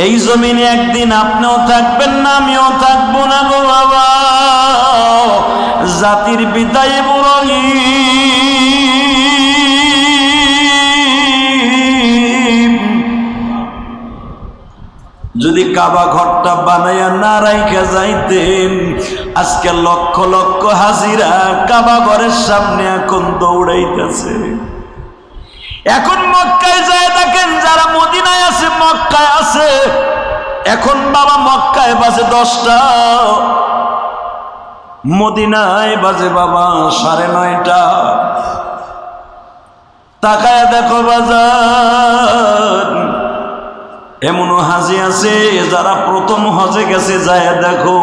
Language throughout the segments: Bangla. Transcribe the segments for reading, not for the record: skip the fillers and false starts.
এই জমিনে একদিন আপনিও থাকবেন না, আমিও থাকবো না গো বাবা। জাতির পিতা ইব্রাহিম যদি কাবা ঘরটা বানাইয়া না রাইখা যাইতেন, আজকে লক্ষ লক্ষ হাজিরা কাবা ঘরের সামনে এখন দৌড়াইতেছে। এখন মক্কায় যায় দেখেন, যারা মদিনায় আছে মক্কায় আছে। এখন বাবা মক্কায় বাজে 10টা, মদিনায় বাজে বাবা 9:30। তাকায় দেখো বাজার, এমনও হাজি আছে যারা প্রথম হজে গেছে, যায় দেখো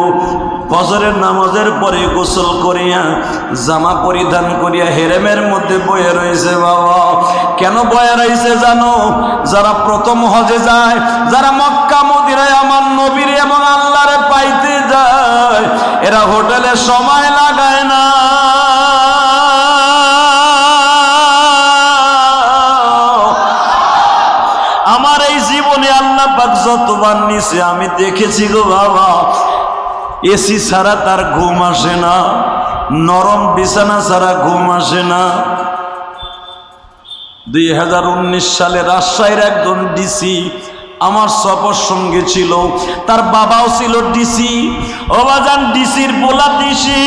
ফজরের নামাজের পরে গোসল করিয়া জামা পরিধান করিয়া হেরেমের মধ্যে বয়ে রয়েছে। বাবা কেন বয়ে রয়েছে জানো? যারা প্রথম হজে যায়, যারা মক্কা মদিনায় আমার নবীর এবং আল্লাহরে পাইতে যায়, এরা হোটেলে সময় লাগায় না। আমার এই জীবনে আল্লাহ পাক যতবার নিছে আমি দেখেছি গো বাবা, এসি ছাড়া তার ঘুম আসে না, নরম বিছানা ছাড়া ঘুম আসে না। 2019 সালে রাজশাহীর একজন ডিসি আমার সফর সঙ্গে ছিল, তার বাবাও ছিল ডিসি। ও বাজান, ডিসির পোলা ডিসি,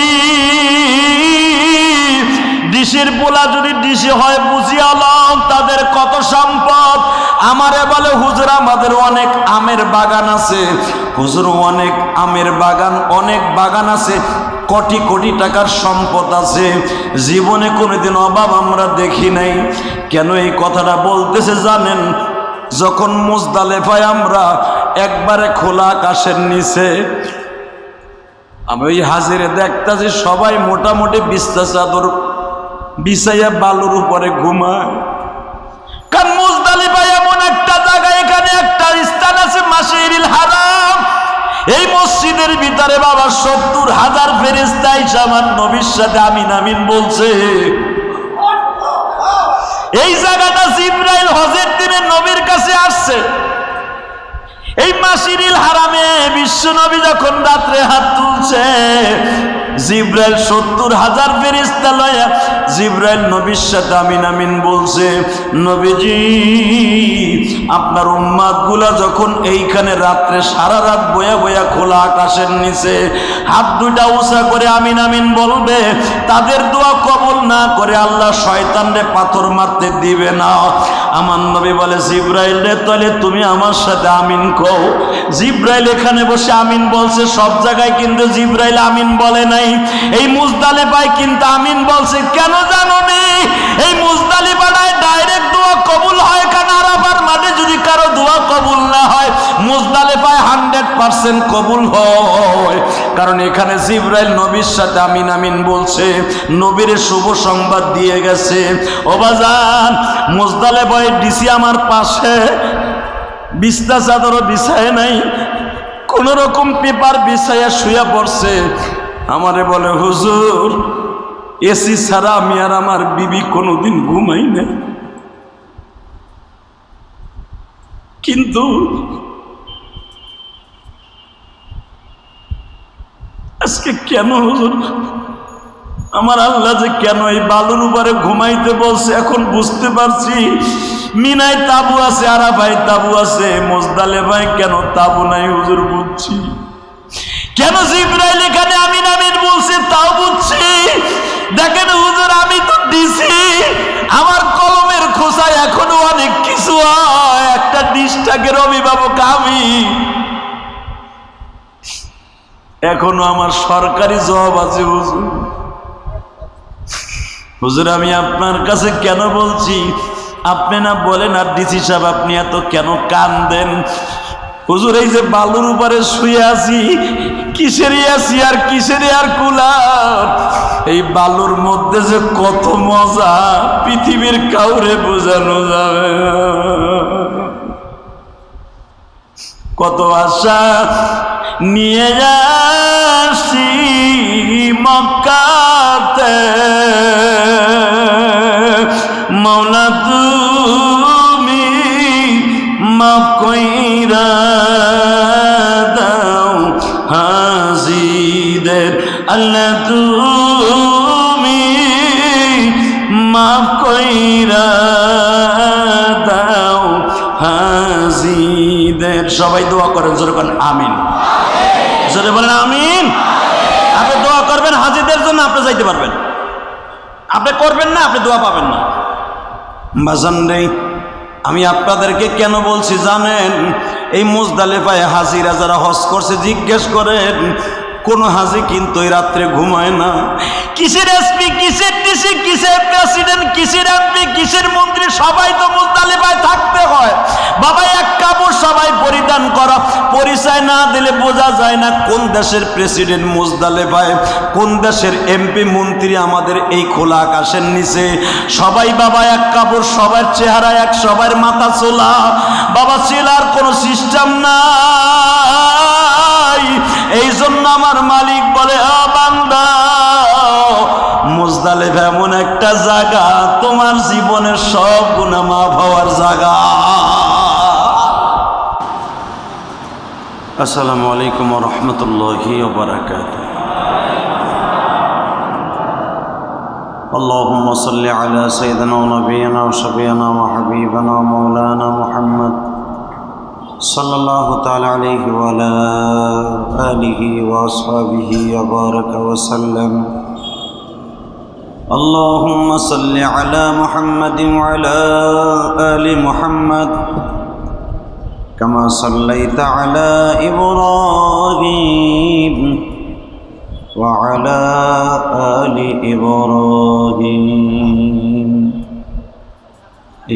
ডিসির পোলা যদি ডিসি হয় বুঝিয়া লও তাদের কত সম্পদ। আমারে বলে হুজুর আমাদের অনেক আমের বাগান আছে। হুজুর অনেক আমের বাগান, অনেক বাগান আছে, কোটি কোটি টাকার সম্পদ আছে, জীবনে কোনোদিন অভাব আমরা দেখি নাই। কেন এই কথাটা বলতেছে জানেন? যখন মুজদালেফায় আমরা একবারে খোলা আকাশের নিচে, আমি ওই হাজিরে দেখতাছি সবাই মোটামুটি বিছনা চাদর বিছাইয়া বালুর উপরে ঘুমায়। কারণ মুজদালিফা এমন একটা জায়গা, এখানে একটা স্থান আছে মাশারিল হারাম। এই মসজিদের ভিতরে বাবা 70,000 ফেরেশতা এসে আমার নবীর সাথে আমিন আমিন বলছে। এই জায়গাটা জিবরাইল হজের দিনে নবীর কাছে আসছে। এই মাশারিল হারামে বিশ্ব নবী যখন রাত্রে হাত তুলছে, জিবরাইল 70,000 ফেরেশতা লয়া জিবরাইল নবীর সাথে আমিন আমিন বলছে। নবীজি আপনার উম্মাতগুলা যখন এইখানে রাত্রে সারা রাত বয়া বয়া খোলা আকাশের নিচে হাত দুইটা উঁচা করে আমিন আমিন বলবে, তাদের দোয়া কবুল না করে আল্লাহ শয়তানরে পাথর মারতে দিবে না। আমার নবী বলে জিবরাইল রে, তাহলে তুমি আমার সাথে আমিন কও। জিবরাইল এখানে বসে আমিন বলছে, সব জায়গায় কিন্তু জিবরাইল আমিন বলে নাই, এই মুজদালিফায় কিন্তু আমিন বলছে। কেন জানো নি? এই মুজদালিফায় ডাইরেক্ট দোয়া কবুল হয়। কারণ আরাফার মাঠে যদি কারো দোয়া কবুল না হয়, মুজদালিফায় 100% কবুল হয়। কারণ এখানে জিবরাইল নবীর সাথে আমিন আমিন বলছে, নবীর শুভ সংবাদ দিয়ে গেছে। ও বাজান, মুজদালিফায় ডিসি আমার পাশে বিছনা চাদরও বিছায় নাই, কোন রকম পেপার বিছাইয়া শুয়ে পড়ছে। আমারে বলে হুজুর এসি ছাড়া আমি আর আমার বিবি কোনোদিন ঘুমাই না। কিন্তু আজকে কেন হুজুর আমার আল্লাহ যে কেন এই বালুর উপরে ঘুমাইতে বলছে এখন বুঝতে পারছি। মিনায় তাবু আছে, আরাফায় তাবু আছে, মুজদালিফায় কেন তাবু নাই হুজুর বুঝছি। কেন জিবরাইল এখানে আমিন আমিন বলছে তাও বুঝছি। দেখেন হুজুর, আমি তো দিছি, আমার কলমের খোসায় এখনো অনেক কিছু হয়। একটা ডিস্টাকের অভিভাবক আমি, এখনো আমার সরকারি জব আছে। হুজুর হুজুর আমি আপনার কাছে কেন বলছি, আপনি না বলেন আর ডিসি সাহেব আপনি এত কেন কান্দেন? হুজুর এই যে বালুর উপরে শুয়ে আছি, কিসেরই আছি আর কিসেরই আর কুলার। এই বালুর মধ্যে যে কত মজা পৃথিবীর কাউরে বোঝানো যাবে না। কত আশা নিয়ে যাচ্ছি মক্কাতে, মাওলা তুমি মাফ কইরা দাও হাজিদের আল্লাহ তুমি মাফ কইরা দাও হাজিদের। সবাই দোয়া করেন, জোরে বলেন আমিন, জোরে বলেন আমিন। আপনি দোয়া করবেন হাজিদের জন্য, আপনি যাইতে পারবেন। আপনি করবেন না, আপনি দোয়া পাবেন না। বাজান রে, আমি আপনাদেরকে কেন বলছি জানেন? এই মুজদালিফায় হাজিরা যারা হজ করছে জিজ্ঞেস করেন, কোন হাজি কিন্তু এই রাত্রে ঘুমায় না। কিসের এসপি, কিসের ডিসি, কিসের প্রেসিডেন্ট, কিসের এমপি, কিসের মন্ত্রী, সবাই তো মুজদালিফায় থাকতে হয়। বাবা এক কাপড় সবাই পরিধান করা, পরিচয় না দিলে বোঝা যায় না কোন দেশের প্রেসিডেন্ট মুজদালিফায়, কোন দেশের এমপি মন্ত্রী আমাদের এই খোলা আকাশের নিচে। সবাই বাবা এক কাপড়, সবার চেহারা এক, সবার মাথা চোলা। বাবা চেলার কোনো সিস্টেম নাই। এই জন্য আমার মালিক বলে, ও বান্দা, মুজদালিফা এমন একটা জায়গা, তোমার জীবনের সব গুনাহ মাফ হওয়ার জায়গা। আসসালামু আলাইকুম ওয়া রাহমাতুল্লাহি ওয়া বারাকাতুহু। আল্লাহুম্মা সাল্লি আলা সাইয়্যিদিনা ওয়া নাবিয়িনা ওয়া শাফিঈনা ওয়া হাবিবিনা ওয়া মাওলানা মুহাম্মদ সাল্লাল্লাহু তাআলা আলাইহি ওয়া আলা আলিহি ওয়া আসহাবিহি ওয়া বারাকা ওয়া সাল্লাম। আল্লাহুম্মা সাল্লি আলা মুহাম্মাদিন ওয়া আলা আলি মুহাম্মাদ কামা সাল্লাইতা আলা ইব্রাহিম ওয়া আলা আলি ইব্রাহিম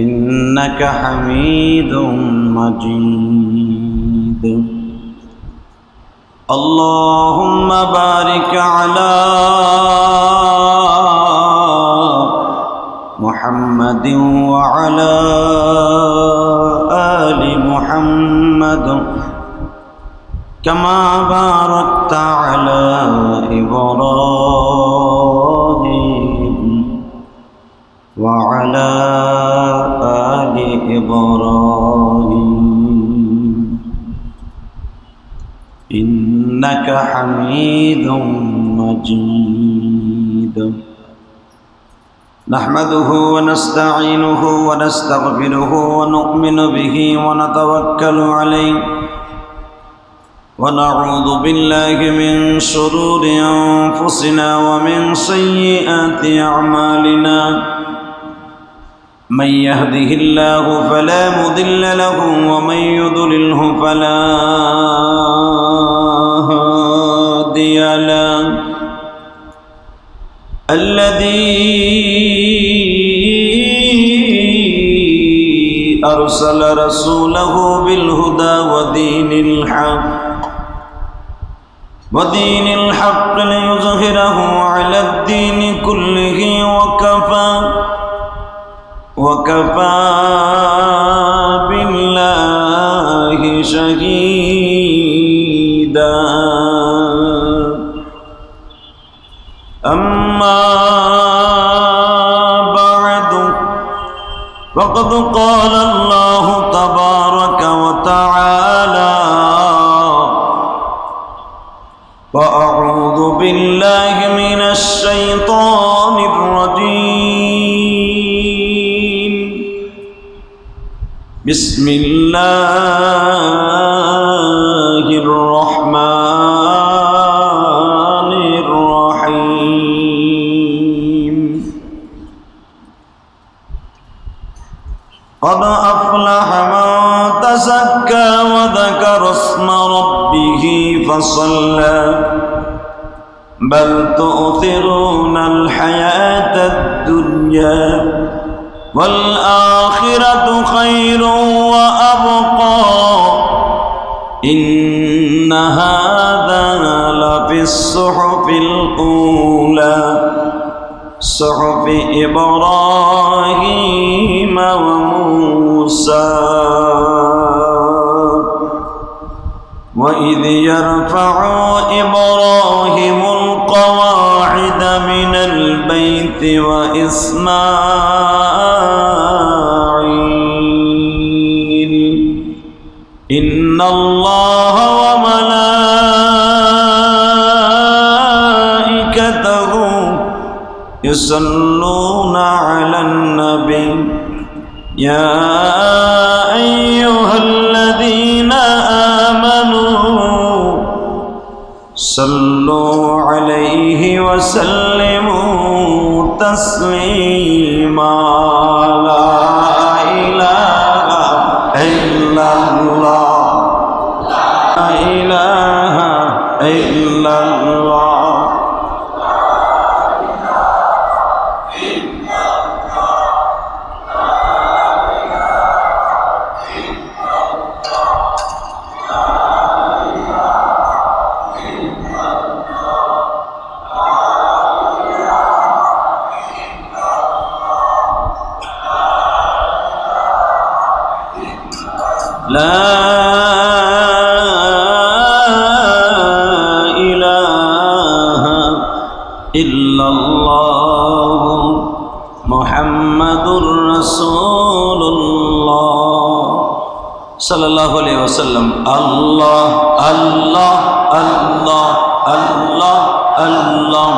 ইন্নাকা হামিদুম মাজিদ। আল্লাহুম্মা বারিক আলা মুহাম্মাদিন ওয়া আলা আলি মুহাম্মাদ কামা বারাকতা আলা ইব্রাহিম ওয়া আলা আলি ইব্রাহিম ইন্নাকা হামিদুম মাজিদ। نحمده ونستعينه ونستغفره ونؤمن به ونتوكل عليه ونعوذ بالله من شرور أنفسنا ومن سيئات أعمالنا من يهده الله فلا مضل له ومن يضلله فلا هادي له الذي أرسل رسوله بالهدى ودين الحق ليظهره على الدين كله وكفى بالله شهيدا. أما بعد فقد قال الله تبارك وتعالى: وأعوذ بالله من الشيطان الرجيم. بسم الله الرحمن الرحيم. قد أفلح من تزكى وذكر اسم ربه فصلى بل تؤثرون الحياة الدنيا والآخرة خير وأبقى إن هذا لفي الصحف الأولى صحف إبراهيم وموسى وإذ يرفع إبراهيم القواعد من البيت وإسماعيل الله وملائكته يصلون على النبي يا أيها الذين آمنوا صلوا عليه وسلموا تسليما لا إله إلا الله لا إله إلا الله لا إله إلا الله محمد رسول الله صلى الله عليه وسلم الله الله الله الله الله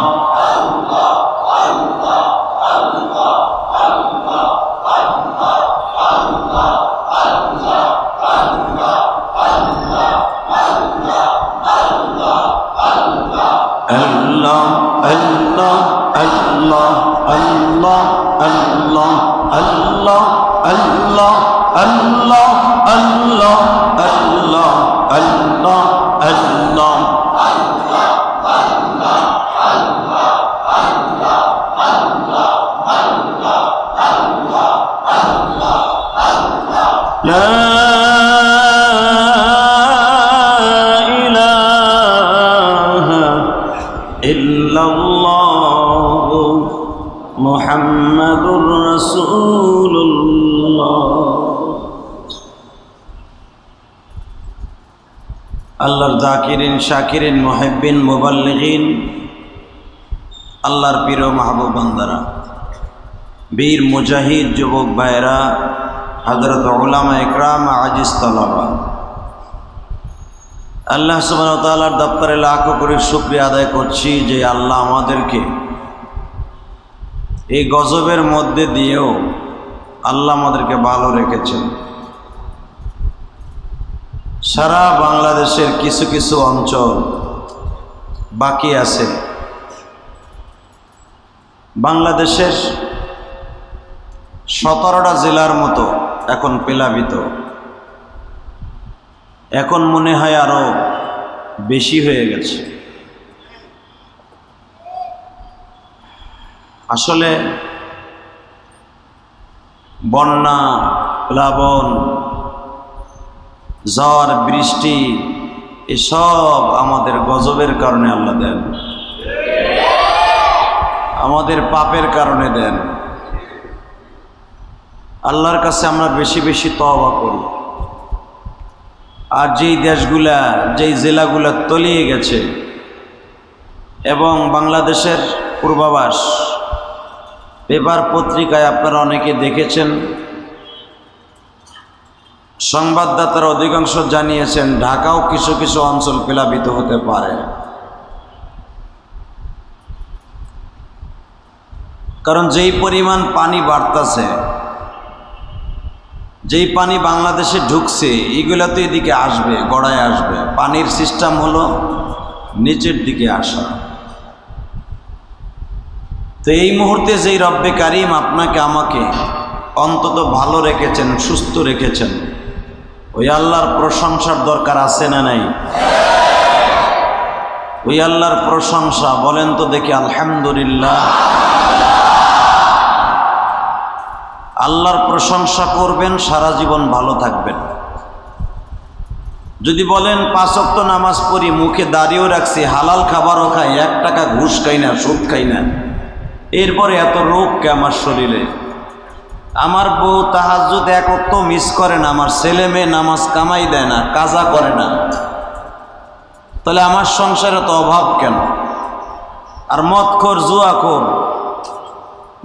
মুহাম্মাদুর রাসূলুল্লাহ। আল্লাহর যাকিরিন শাকিরিন মুহিব্বিন মুবাল্লিগিন, আল্লাহর প্রিয় মাহবুব বান্দারা, বীর মুজাহিদ যুবক ভাইরা, হযরত উলামা ইকরাম, আজিজ তালাবা, আল্লাহ সুবহানাহু ওয়া তাআলার দপ্তরে লাখো কোটি শুকরিয়া আদায় করছি যে আল্লাহ আমাদেরকে এই গজবের মধ্যে দিয়েও আল্লাহ আমাদেরকে ভালো রেখেছেন। সারা বাংলাদেশের কিছু কিছু অঞ্চল বাকি আছে। বাংলাদেশের 17টা জেলার মতো এখন প্লাবিত, এখন মনে হয় আরো বেশি হয়ে গেছে। আসলে বন্যা, প্লাবন, ঝড়, বৃষ্টি এসব আমাদের গজবের কারণে আল্লাহ দেন, আমাদের পাপের কারণে দেন। আল্লাহর কাছে আমরা বেশি বেশি তওবা করি। আর যেই দেশগুলা, যেই জেলাগুলা তলিয়ে গেছে এবং বাংলাদেশের পূর্বাভাস পেপার পত্রিকায় আপনারা অনেকে দেখেছেন, সংবাদদাতারা অধিকাংশ জানিয়েছেন ঢাকাও কিছু কিছু অঞ্চল প্লাবিত হতে পারে। কারণ যেই পরিমাণ পানি বাড়তেছে, যেই পানি বাংলাদেশে ঢুকছে, এগুলা তো এদিকে আসবে, গড়ায় আসবে। পানির সিস্টেম হলো নিচের দিকে আসা। তো এই মুহূর্তে যেই রব্বে কারিম আপনাকে আমাকে অন্তত ভালো রেখেছেন, সুস্থ রেখেছেন, ওই আল্লাহর প্রশংসার দরকার আছে না নাই? ওই আল্লাহর প্রশংসা বলেন তো দেখি, আলহামদুলিল্লাহ। আল্লাহর প্রশংসা করবেন, সারা জীবন ভালো থাকবেন। যদি বলেন 5 ওয়াক্ত নামাজ পড়ি, মুখে দাড়িও রাখছি, হালাল খাবারও খাই, 1 টাকা ঘুষ খাই না, সুদ খাই না, এরপরে এত রোগ কে আমার শরীরে? আমার বউ তাহাজ্জুদ 1 ওয়াক্ত মিস করে না, আমার ছেলে মেয়ে নামাজ কামাই দেয় না, কাজা করে না, তাহলে আমার সংসারে তো অভাব কেন? আর মদখোর, জুয়াখোর,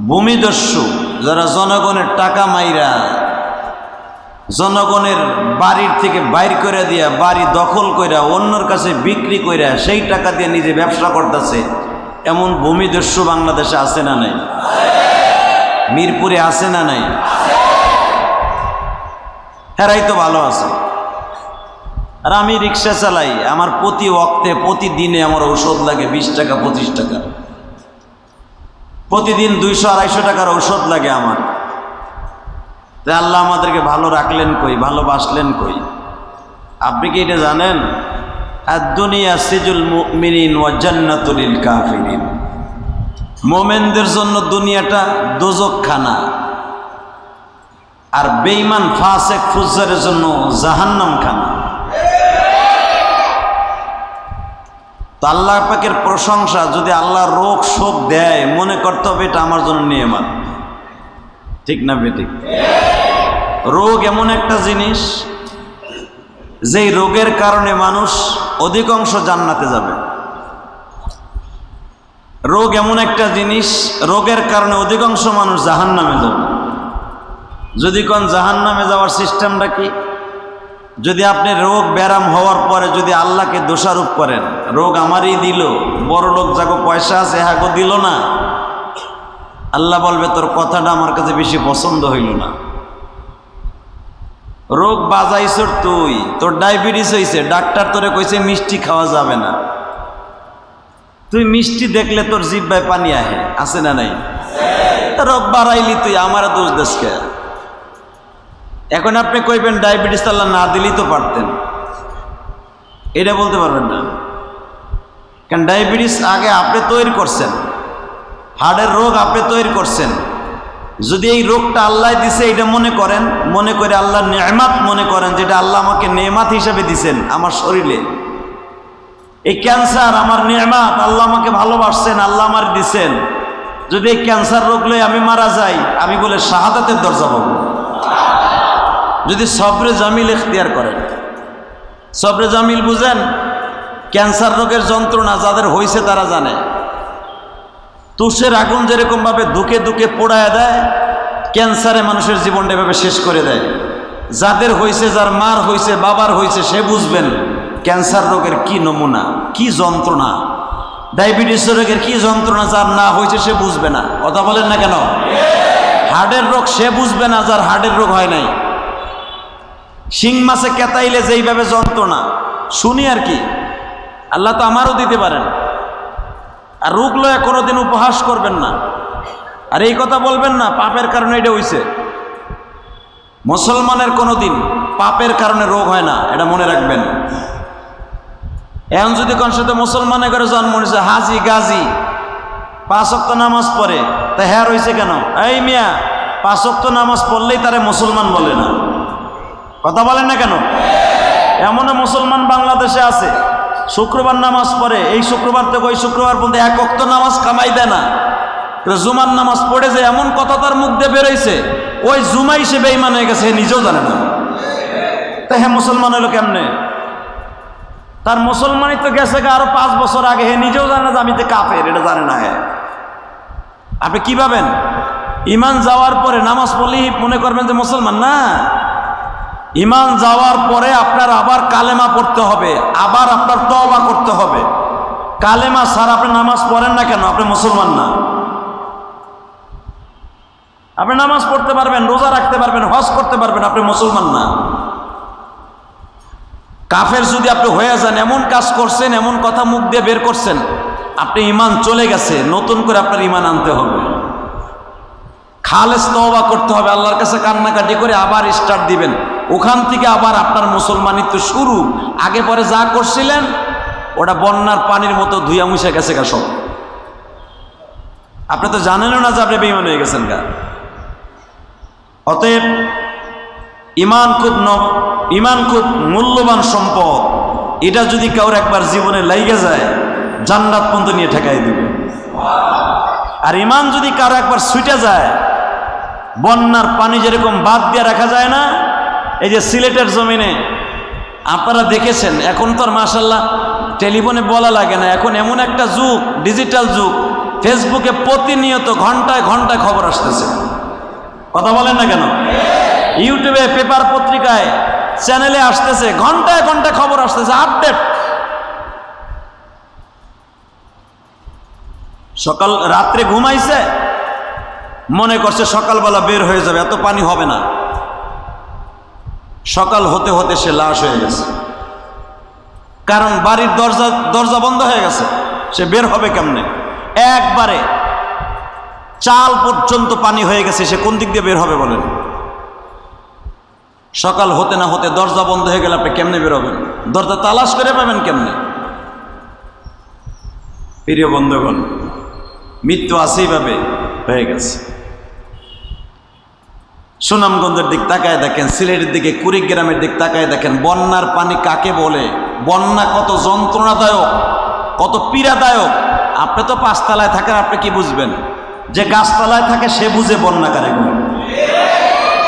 ভূমিদস্যু, যারা জনগণের টাকা মাইরা জনগণের বাড়ির থেকে বাইর করে দিয়া, বাড়ি দখল কইরা, অন্যর কাছে বিক্রি কইরা সেই টাকা দিয়ে নিজে ব্যবসা করতেছে, এমন ভূমিদস্যু বাংলাদেশে আছে না নাই? মিরপুরে আছে না নাই? হেরাই তো ভালো আছে। আর আমি রিক্সা চালাই, আমার প্রতি ওয়াক্তে প্রতিদিনে আমার ঔষধ লাগে 20 টাকা 25 টাকা, প্রতিদিন 200-250 টাকার ঔষধ লাগে আমার। তাই আল্লাহ আমাদেরকে ভালো রাখলেন কই, ভালোবাসলেন কই? আপনি কি এটা জানেন? আদ-দুনিয়া সিজুল মুমিনিন ওয়া জান্নাতুল লিল কাফিরিন। মুমিনদের জন্য দুনিয়াটা দোজখখানা, আর বেঈমান ফাসিক ফুজ্জারের জন্য জাহান্নামখানা। তো আল্লাহ পাকের প্রশংসা, যদি আল্লাহ রোগ শোক দেয় মনে করতে হবে এটা আমার জন্য নিয়ামত, ঠিক না বেঠিক? রোগ এমন একটা জিনিস যেই রোগের কারণে মানুষ অধিকাংশ জান্নাতে যাবে। রোগ এমন একটা জিনিস, রোগের কারণে অধিকাংশ মানুষ জাহান্নামে যাবে। যদি কোন জাহান্নামে যাওয়ার সিস্টেমটা কি? যদি আপনি রোগ ব্যারাম হওয়ার পরে যদি আল্লাহকে দোষারোপ করেন, রোগ আমারই দিল, বড় লোক যাকে পয়সা আছে হাগো দিল না, আল্লাহ বলবে তোর কথাটা আমার কাছে বেশি পছন্দ হইল না। রোগ বাজাইছর তুই, তোর ডায়াবেটিস হয়েছে, ডাক্তার তোরে কইছে মিষ্টি খাওয়া যাবে না, তুই মিষ্টি দেখলে তোর জিহ্বায় পানি আহে, আছে না নাই? রোগ বাড়াইলি তুই, আমার দোষ দেশকে। এখন আপনি কইবেন ডায়াবেটিস আল্লাহ না দিলেই তো পারতেন, এটা বলতে পারবেন না। কারণ ডায়াবেটিস আগে আপনি তৈরি করছেন, হার্টের রোগ আপনি তৈরি করছেন। যদি এই রোগটা আল্লাহ দিছে এটা মনে করেন, মনে করে আল্লাহ নেয়ামত মনে করেন, যেটা আল্লাহ আমাকে নেয়ামত হিসাবে দিছেন আমার শরীরে। এই ক্যান্সার আমার নেয়ামত, আল্লাহ আমাকে ভালোবাসছেন, আল্লাহ আমার দিছেন। যদি এই ক্যান্সার রোগ লয়ে আমি মারা যাই, আমি বলে শাহাদাতের দরজা পাবো। যদি সবরে জামিল ইখতিয়ার করেন, সবরে জামিল বুঝেন? ক্যান্সার রোগের যন্ত্রণা যাদের হয়েছে তারা জানে। তুষের আগুন যেরকম ভাবে ধুকে ধুকে পোড়ায় দেয়, ক্যান্সারে মানুষের জীবনটা এভাবে শেষ করে দেয়। যাদের হয়েছে, যার মার হয়েছে, বাবার হয়েছে, সে বুঝবেন ক্যান্সার রোগের কি নমুনা, কি যন্ত্রণা। ডায়াবেটিস রোগের কি যন্ত্রণা, যার না হয়েছে সে বুঝবে না। কথা বলেন না কেন? হার্টের রোগ সে বুঝবে না যার হার্টের রোগ হয় নাই। শিং মাছে কেতাইলে যেইভাবে যন্ত্রণা শুনি আর কি, আল্লাহ তো আমারও দিতে পারেন। আর রোগ লয়ে কোনোদিন উপহাস করবেন না, আর এই কথা বলবেন না পাপের কারণে এটা হইছে। মুসলমানের কোনোদিন পাপের কারণে রোগ হয় না, এটা মনে রাখবেন। এখন যদি কোন সাথে মুসলমানের ঘরে জন্ম নিয়েছে, হাজি গাজী 5 ওয়াক্ত নামাজ পড়ে, তা হ্যাঁ রয়েছে কেন? এই মিয়া 5 ওয়াক্ত নামাজ পড়লেই তারে মুসলমান বলে না। কথা বলেন না কেন? এমনও মুসলমান বাংলাদেশে আছে, শুক্রবার নামাজ পড়ে, এই শুক্রবার থেকে ওই শুক্রবার পর্যন্ত 1 ওয়াক্ত নামাজ কামাই দেয় না, জুমার নামাজ পড়ে যে এমন কথা তার মুখ দিয়ে বেরোইছে, ওই জুমাই সে বেঈমান হয়ে গেছে, নিজেও জানে না। তা হ্যাঁ মুসলমান হলো কেমনে? তার মুসলমানই তো গেছে আরো 5 বছর আগে, হে নিজেও জানে না যে আমি তো কাফের, এটা জানে না। হ্যাঁ, আপনি কি ভাবেন ইমান যাওয়ার পরে নামাজ পড়লেই মনে করবেন যে মুসলমান? না, ইমান যাওয়ার পরে আপনার আবার কালেমা পড়তে হবে, আবার আপনার তওবা করতে হবে। কালেমা ছাড়া আপনি নামাজ পড়েন না কেন? আপনি মুসলমান না। আপনি নামাজ পড়তে পারবেন, রোজা রাখতে পারবেন, হজ করতে পারবেন, আপনি মুসলমান না। কাফের যদি আপনি হয়ে যান, এমন কাজ করছেন, এমন কথা মুখ দিয়ে বের করছেন, আপনি ইমান চলে গেছে, নতুন করে আপনার ইমান আনতে হবে। খালেস তওবা করতে হবে, আল্লাহর কাছে কান্নাকাটি করে আবার স্টার্ট দিবেন, ওখান থেকে আবার আপনার মুসলমানিত্ব শুরু। আগে পরে যা করছিলেন ওটা বন্যার পানির মতো ধুইয়া মুছে গেছে গা সব। আপনি তো জানেনও না যে আপনি বেঈমান হয়ে গেছেন গা। অতএব ইমান খুব মূল্যবান সম্পদ। এটা যদি কারোর একবার জীবনে লাইগে যায়, জান্নাত পর্যন্ত নিয়ে ঠেকাই দিবে। আর ইমান যদি কারো একবার ছুটে যায়, বন্যার পানি যেরকম বাদ দিয়ে রাখা যায় না, এই যে সিলেটের জমিনে আপনারা দেখেছেন, এখন তো আর মাশাআল্লাহ টেলিফোনে বলা লাগে না, এখন এমন একটা যুগ, ডিজিটাল যুগ, ফেসবুকে প্রতিনিয়ত ঘন্টায় ঘন্টায় খবর আসতেছে। কথা বলেন না কেন? ইউটিউবে, পেপার, পত্রিকায়, চ্যানেলে আসতেছে, ঘন্টায় ঘন্টায় খবর আসতেছে, আপডেট। সকাল রাত্রে ঘুমাইছে, মনে করছে সকালবেলা বের হয়ে যাবে, এত পানি হবে না। সকাল হতে হতে সে লাশ হয়ে গেছে, কারণ বাড়ির দরজা বন্ধ হয়ে গেছে, সে বের হবে কেমনে? একবারে চাল পর্যন্ত পানি হয়ে গেছে, সে কোন দিক দিয়ে বের হবে বলেন? সকাল হতে না হতে দরজা বন্ধ হয়ে গেলে আপনি কেমনে বের হবেন? দরজা তালাশ করে পাবেন কেমনে? প্রিয় বন্ধুগণ, মৃত্যু আসেই ভাবে হয়ে গেছে। সুনামগঞ্জের দিক তাকায় দেখেন, সিলেটের দিকে কুড়িগ্রামের দিক তাকায় দেখেন, বন্যার পানি কাকে বলে? বন্যা কত যন্ত্রণাদায়ক, কত পীড়াদায়ক। আপনি তো পাঁচতলায় থাকেন, আপনি কি বুঝবেন? যে গাছতলায় থাকে সে বুঝে বন্যা কারে বলে।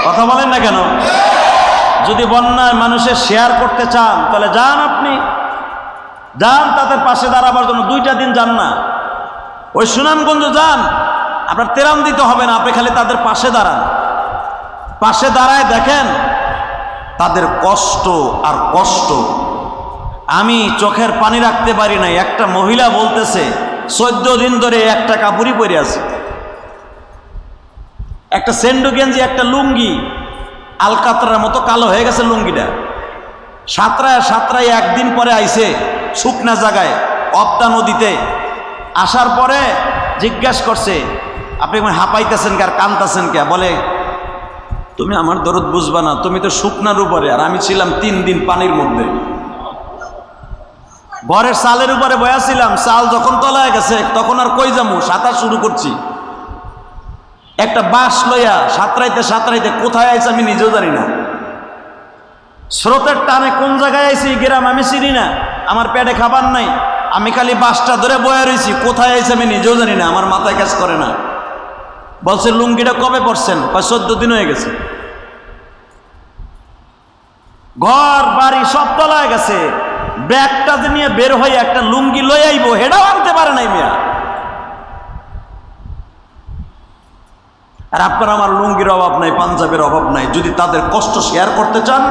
কথা বলেন না কেন? যদি বন্যায় মানুষের শেয়ার করতে চান তাহলে যান, আপনি যান তাদের পাশে দাঁড়াবার জন্য, 2টা দিন যান না, ওই সুনামগঞ্জ যান, আপনার তেরাম দিতে হবে না, আপনি খালি তাদের পাশে দাঁড়ান, পাশে দাঁড়ায় দেখেন তাদের কষ্ট আর কষ্ট। আমি চোখের পানি রাখতে পারি নাই। একটা মহিলা বলতেছে 14 দিন ধরে একটা কাপড়ই পরে আছে, একটা সেন্ডো গেঞ্জি, একটা লুঙ্গি আলকাতরার মতো কালো হয়ে গেছে লুঙ্গিটা। সাঁতরায় একদিন পরে আইছে শুকনা জায়গায় অবদা নদীতে, আসার পরে জিজ্ঞাসা করছে, আপনি হাঁপাইতেছেন কে আর কানতেছেন কে? বলে, তুমি আমার দরদ বুঝবা না, তুমি তো শুকনার উপরে, আর আমি ছিলাম 3 দিন পানির মধ্যে। ঘরের চালের উপরে বয়াছিলাম, চাল যখন তলায় গেছে তখন আর কই যামু, সাঁতার শুরু করছি। একটা বাঁশ লইয়া সাঁতরাইতে কোথায় আইছে আমি নিজেও জানি না। স্রোতের টানে কোন জায়গায় আইছি গ্রাম আমি চিনি না, আমার পেটে খাবার নাই, আমি খালি বাঁশটা ধরে বয়া রয়েছি, কোথায় আইছে আমি নিজেও জানি না, আমার মাথায় কাজ করে না। বলছে, লুঙ্গিটা কবে পরছেন? 14 দিন হয়ে গেছে। ঘর বাড়ি সব তলায় গেছে, ব্যাগটা যে নিয়ে বের হয়ে একটা লুঙ্গি লই আইবো, হেটাও আনতে পারে নাই মিয়া। আর আপনার আমার লুঙ্গির অভাব নাই, পাঞ্জাবের অভাব নাই। যদি তাদের কষ্ট শেয়ার করতে চান,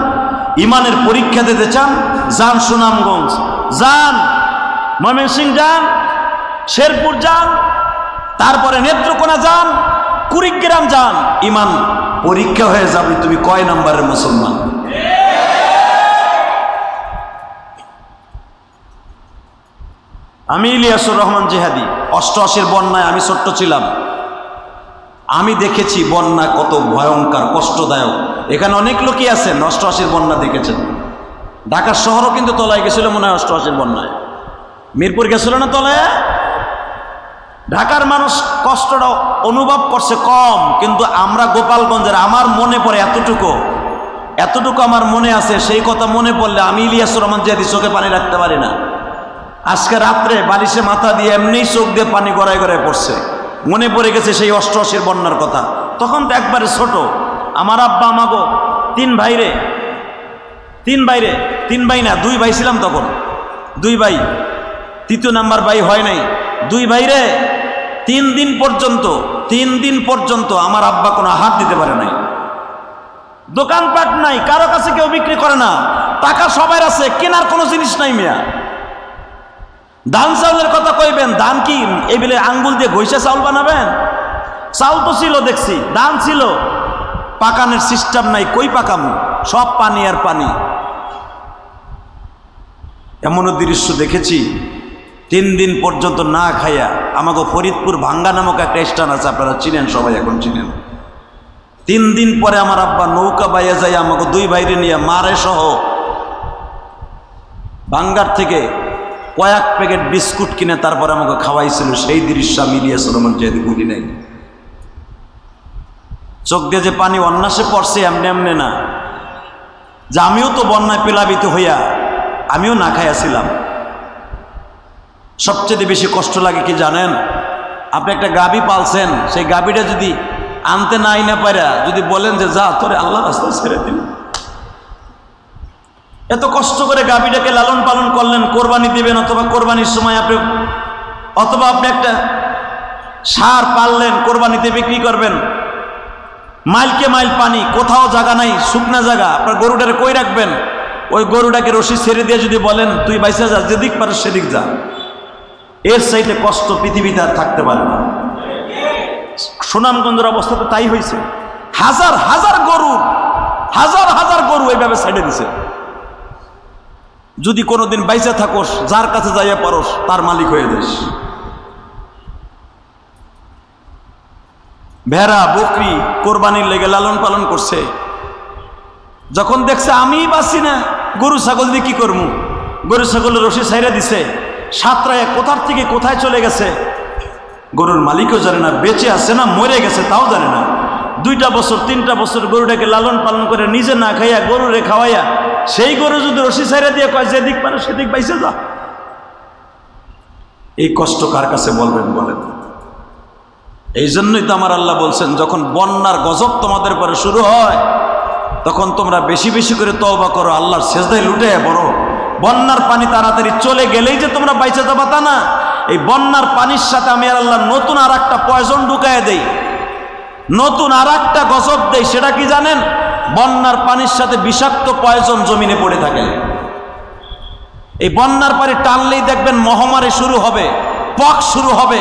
ইমানের পরীক্ষা দিতে চান, যান সুনামগঞ্জ, যান ময়মনসিংহ, যান শেরপুর, যান তারপরে নেত্রকোনা, যান কুড়িগ্রাম, যান। ইমান পরীক্ষা হয়ে যাবে তুমি কয় নম্বরের মুসলমান। আমি ইলিয়াসুর রহমান জিহাদি, 88-র বন্যায় আমি ছোট্ট ছিলাম, আমি দেখেছি বন্যা কত ভয়ঙ্কর কষ্টদায়ক। এখানে অনেক লোকই আছেন 88-র বন্যা দেখেছেন। ঢাকার শহরও কিন্তু তলায় গেছিল মনে হয় 88-র বন্যায়, মিরপুর গেছিল না তলায়। ঢাকার মানুষ কষ্টটা অনুভব করছে কম, কিন্তু আমরা গোপালগঞ্জের, আমার মনে পড়ে এতটুকু আমার মনে আছে, সেই কথা মনে পড়লে আমি ইলিয়াসুর রহমান জিহাদি চোখে পানি রাখতে পারি না। আজকে রাত্রে বালিশে মাথা দিয়ে এমনিই চোখ দিয়ে পানি গড়ায় গড়ায় পড়ছে, মনে পড়ে গেছে সেই 88-র বন্যার কথা। তখন তো একবারে ছোট, আমার আব্বা আমাগো 3 ভাই না 2 ভাই ছিলাম তখন, 2 ভাই, 3য় নাম্বার ভাই হয় নাই। 2 ভাইরে 3 দিন পর্যন্ত আমার আব্বা কোনো হাত দিতে পারে নাই। দোকানপাট নাই, কারো কাছে কেউ বিক্রি করে না, টাকা সবার আছে, কেনার কোনো জিনিস নাই মিয়া। ধান চাউলের কথা কইবেন, ধান কি এই বেলে আঙ্গুল দিয়ে ঘষে চাউল বানাবেন? চাউল তো ছিল দেখছি, ধান ছিল, পাকানোর সিস্টেম নাই, কই পাকাম, সব পানি আর পানি। এমনও দৃশ্য দেখেছি 3 দিন পর্যন্ত না খাইয়া, আমাকে ফরিদপুর ভাঙ্গা নামক একটা স্থান আছে, আপনারা চিনেন, সবাই এখন চিনেন। 3 দিন পরে আমার আব্বা নৌকা বাইয়া যায় আমাকে 2 ভাইরে নিয়ে, মারে সহ, ভাঙ্গার থেকে কয়েক প্যাকেট বিস্কুট কিনে তারপরে আমাকে খাওয়াইছিল। সেই দৃশ্য আমি ইলিয়াসুর রহমান জিহাদি ভুলি নাই। চোখ দিয়ে যে পানি অন্যাসে পড়ছে এমনি না, যে আমিও তো বন্যায় প্লাবিত হইয়া আমিও না খাইয়াছিলাম। সবচেয়ে বেশি কষ্ট লাগে কি জানেন? আপনি একটা গাভী পালছেন, সেই গাভীটা যদি আনতে নাই না পারা, যদি বলেন যে যা তোরে আল্লাহ রাস্তায় ছেড়ে দিন, এত কষ্ট করে গাভীটাকে লালন পালন করলেন, কোরবানি দেবেন, অথবা কোরবানির সময় আপনি একটা ষাঁড় পাললেন, কোরবানিতে বিক্রি করবেন, মাইলকে মাইল পানি, কোথাও জায়গা নাই, শুকনা জায়গা। আপনার গরুটারে কই রাখবেন? ওই গরুটাকে রশি ছেড়ে দিয়ে যদি বলেন তুই বাইসা যা, যেদিক পারো সেদিক যা, এর চাইতে কষ্ট পৃথিবীতে আর থাকতে পারে না। সুনামগঞ্জের অবস্থা তো তাই হয়েছে। হাজার হাজার গরু এইভাবে সাইডে দিছে। যদি কোনোদিন বাইসা থাকোস, যার কাছে যাইয়া পারোস, তার মালিক হয়ে যাস। ভেড়া বকরি কোরবানির লেগে লালন পালন করছে, যখন দেখছে আমিই বাঁচি না, গরু ছাগল দিয়ে কি করবো, গরু ছাগলের রশি ছাইরা দিছে, সাতরায় কোথার থেকে কোথায় চলে গেছে গরুর মালিকও জানে না, বেঁচে আছে না মরে গেছে তাও জানে না। 2টা বছর 3টা বছর গরুটাকে লালন পালন করে নিজে না খাইয়া গরুরে খাওয়াইয়া, সেই গরু যদি রশি ছাইরা দিয়ে কয় যেদিক পারে সেদিক বাইসে যা, এই কষ্ট কার কাছে বলবেন বলেন? এই জন্যই তো আমার আল্লাহ বলছেন, যখন বন্যার গজব তোমাদের পরে শুরু হয় তখন তোমরা বেশি বেশি করে তওবা করো, আল্লাহর সেজদায় লুটে পড়ো। বন্যার পানি তাড়াতাড়ি চলে গেলেই যে তোমরা বাইচে যাবা তা না। এই বন্যার পানির সাথে আমি আল্লাহ নতুন আর একটা পয়জন ঢুকায় দেই, নতুন আর একটা গজব দেই। সেটা কি জানেন? বন্যার পানির সাথে বিষাক্ত পয়জন জমিনে পড়ে থাকে। এই বন্যার পানি টানলেই দেখবেন মহামারী শুরু হবে, পক্স শুরু হবে,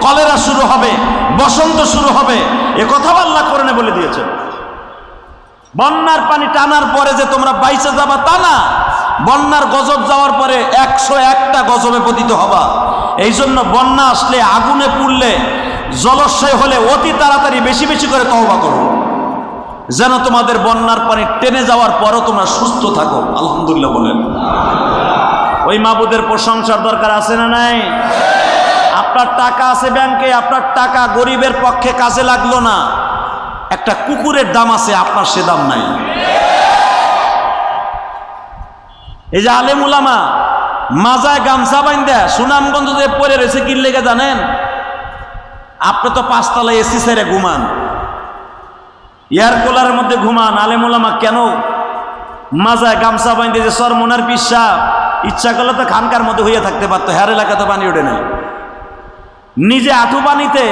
কলেরা শুরু হবে, বসন্ত শুরু হবে। এ কথা আল্লাহ কোরআনে বলে দিয়েছেন। বন্যার পানি টানার পরে যে তোমরা বাইচে যাবা তা না, বন্যার গজব যাওয়ার পরে 101টা গজবে পতিত হবা। এই জন্য বন্যা আসলে, আগুনে পুড়লে, জলাশয় হলে অতি তাড়াতাড়ি বেশি বেশি করে তওবা করো, যেন তোমাদের বন্যার পানি টেনে যাওয়ার পরও তোমরা সুস্থ থাকো। আলহামদুলিল্লাহ বলেন। ওই মাবুদের প্রশংসার দরকার আছে না নাই? আপনার টাকা আছে ব্যাংকে, আপনার টাকা গরিবের পক্ষে কাজে লাগলো না, একটা কুকুরের দাম আছে, আপনার সে দাম নাই। এই যে আলেম উলামা মাজায় গামছা বাইন্ধা সুনামগঞ্জ যে পড়ে রয়েছে কি লেগে জানেন? আপনি তো 5 তলায় এসি ছেড়ে ঘুমান, এয়ার কুলারের মধ্যে ঘুমান। আলেম উলামা কেন মাজায় গামছা বাইন্ধে? যে সরমনার পিসাব ইচ্ছা করলে তো খানকার মধ্যে হইয়া থাকতে পারতো, হের এলাকাতে পানি ওঠে নাই। নিজে আঁঠু পানিতে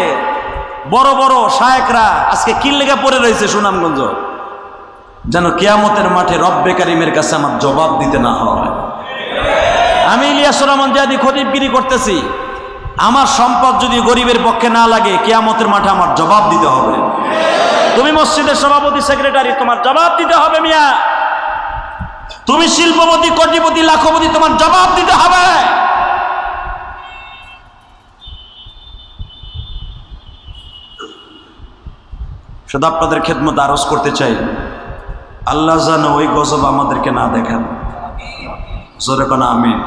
বড় বড় শায়েকরা আজকে কি লেগে পড়ে রয়েছে সুনামগঞ্জ, যেন কিয়ামতের মাঠে রব্বে কারিমের কাছে আমার জবাব দিতে না হয়। আমি ইলিয়াসুর রহমান জিয়াদি খতিবগিরি করতেছি, আমার সম্পদ যদি গরিবের পক্ষে না লাগে, কিয়ামতের মাঠে আমার জবাব দিতে হবে। তুমি মসজিদের সভাপতি সেক্রেটারি, তোমার জবাব দিতে হবে মিয়া। তুমি শিল্পপতি কোটিপতি লাখপতি, তোমার জবাব দিতে হবে। শুধু আপনাদের খেদমত আরজ করতে চাই, আল্লাহ যেন ওই গজব আমাদেরকে না দেখান। জোরে কোন আমিন।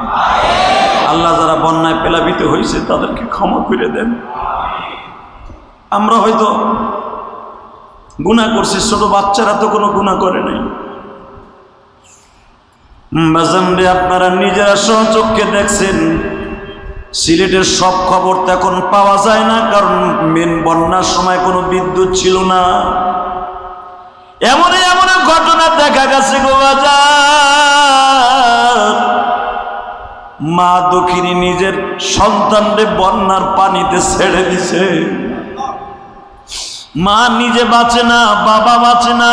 আল্লাহ যারা বন্যায় প্লাবিত হয়েছে তাদেরকে ক্ষমা করে দেন। আমরা হয়তো গুনাহ করছি, ছোট বাচ্চারা তো কোনো গুনাহ করে নাই। বাজানরে আপনারা নিজেরা সচক্ষে দেখছেন, সিলেটের সব খবর তো এখন পাওয়া যায় না, কারণ মেন বন্যার সময় কোনো বিদ্যুৎ ছিল না। এমন এমন ঘটনা দেখা গেছে গো বাজার, মা দক্ষিণী নিজের সন্তানরে বন্যার পানিতে ছেড়ে দিছে। মা নিজে বাঁচে না, বাবা বাঁচে না,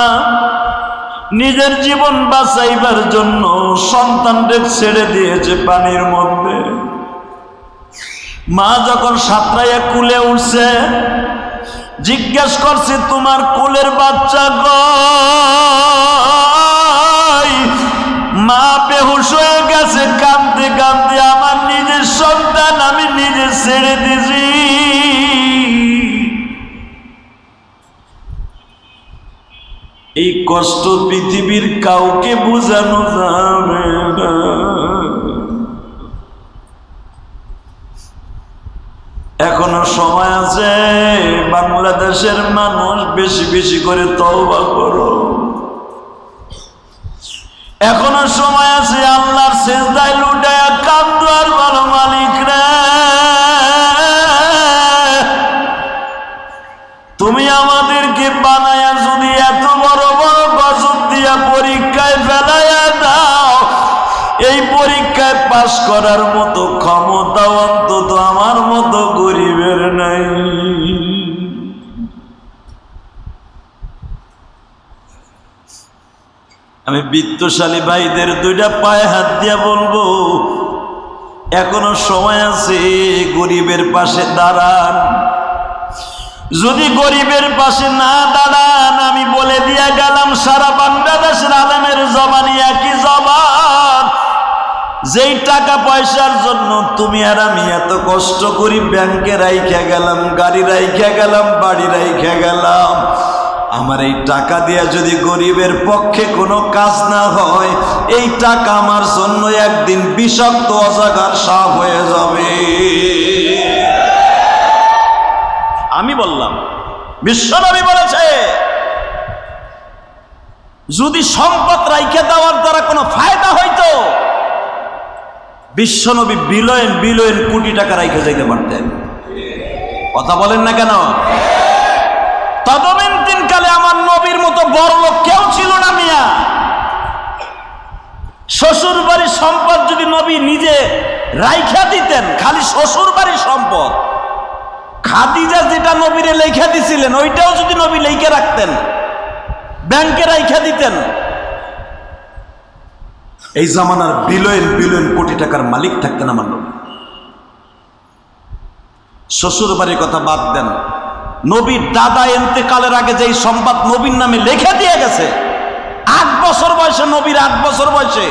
নিজের জীবন বাঁচাইবার জন্য সন্তানরে ছেড়ে দিয়েছে পানির মধ্যে। মা যখন সাঁতরাইয়া কুলে উঠছে, জিজ্ঞেস করছে তোমার কোলের বাচ্চা কই? মা বেহুশ হয়ে গেছে, কাঁদতে কাঁদতে আমার নিজের সন্তান আমি নিজে ছেড়ে দিছি। এই কষ্ট পৃথিবীর কাউকে বোঝানো যাবে না। এখনো সময় আছে, বাংলাদেশের মানুষ বেশি বেশি করে তওবা করো। এখনো সময় আছে, আল্লাহর সেজদায় লুটায়া কাঁদো আর বলো মালিক রে, তুমি আমাদেরকে বানায়া যদি এত বড় বড় গজব দিয়া পরীক্ষায় ফেলাইয়া দাও, এই পরীক্ষায় পাশ করার মতো ক্ষমতা অন্তত আমার মতো গরিবের নাই। আমি বিত্তশালী ভাইদের দুইটা পায়ে হাত দিয়া বলবো, এখনো সময় আছে, গরিবের পাশে দাঁড়ান। যদি গরিবের পাশে না দাঁড়ান, আমি বলে দিয়া গেলাম সারা বাংলাদেশের আলেমের জবানি একই জবান, যেই টাকা পয়সার জন্য তুমি আর আমি এত কষ্ট করি, ব্যাংকে রাইখা গেলাম, গাড়ি রাইখা গেলাম, বাড়ি রাইখা গেলাম, আমার এই টাকা দিয়া যদি গরিবের পক্ষে কোনো কাজ না হয়, এই টাকা আমার জন্য একদিন বিষাক্ত অজাগার সাপ হয়ে যাবে। আমি বললাম, বিশ্বনবী বলেছে, যদি সম্পদ রাইখে দেওয়ার দ্বারা কোনো ফায়দা হইতো, বিশ্বনবী বিলিয়ন বিলিয়ন কোটি টাকা রাইখে যাইতে পারতেন। কথা বলেন না কেন? তদনীন্তন কালে আমার নবীর মতো বড় লোক কেউ ছিল না মিয়া। শ্বশুর বাড়ির সম্পদ যদি নবী নিজে রাইখা দিতেন, খালি শ্বশুর বাড়ির সম্পদ, খাদিজা যেটা নবীরে লেখা দিছিলেন ওইটাও যদি নবী লেখা রাখতেন, ব্যাংকে রাইখা দিতেন, এই জামানার বিলিয়ন বিলিয়ন কোটি টাকার মালিক থাকতেন আমার নবী। শ্বশুর বাড়ির কথা বাদ দেন, নবীর দাদা ইন্তেকালের আগে যেই সম্পদ নবীর নামে লিখে দিয়ে গেছে, 8 বছর বয়সে, নবীর 8 বছর বয়সে